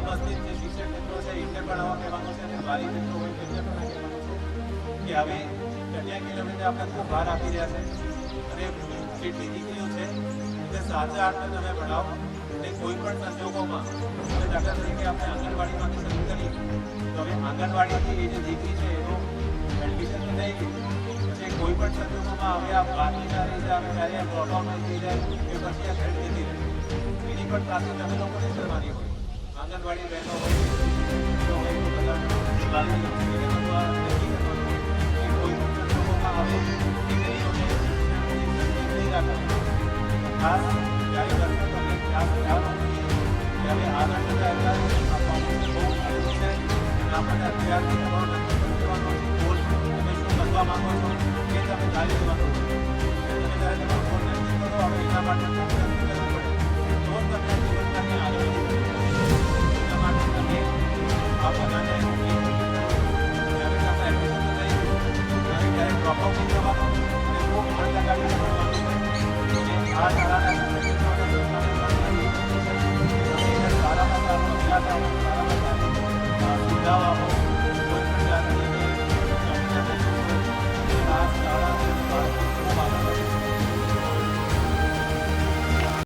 ઉપસ્થિત જે શિક્ષક મિત્રો છે એમને પણ આવા કહેવાનું છે અને વાલી મિત્રો હોય તેમને પણ આ કહેવાનું છે કે હવે 11 કિલોમીટર આપણે ખૂબ ભાર આપી રહ્યા છે અને જેટલી દીકરીઓ છે તે સાચા અર્થે તમે ભણાવો અને કોઈ પણ સંજોગોમાં હવે દાખલા તરીકે આપણે આંગણવાડીમાંથી શરૂ કરીએ તો હવે આંગણવાડીથી એ જે દીકરી છે એનું એડમિશન તો થઈ ગયું પછી કોઈ પણ સંજોગોમાં હવે આ બાકી ના રહી જાય ત્યારે આ ડ્રોપઆઉટ થઈ જાય કે પછી આ ઘર જતી રહે એની પણ સાથે તમે લોકોને કરવાની હોય આંગણવાડી બહેનો હોય તો હોય તો બધા બાકી નક્કી કરવાનું કે કોઈ પણ સંજોગોમાં હવે દીકરીઓને નહીં રાખવાનું ખાસ જ્યારે કરતા તમે ખાસ ખ્યાલ રાખો કે હવે આગળ જતા આપવાનું બહુ જરૂર છે અને આપણને અત્યારથી તમારો નક્કી કરવાનો ગોલ તમે શું કરવા માંગો છો એ તમે જાણી લેવાનું તમે જ્યારે તમારો ગોલ નક્કી કરો હવે એના માટે નક્કી કરવું પડે તો તમે જીવનમાં આગળ વધી શકો એના માટે તમે આ બધાને હવે તમે એડમિશન તો થઈ ગયું હવે ક્યારેક ડ્રોપઆઉટ નહીં થવાનું અને ખૂબ મન લગાવીને ભણવાનું હોય અને આ શાળાના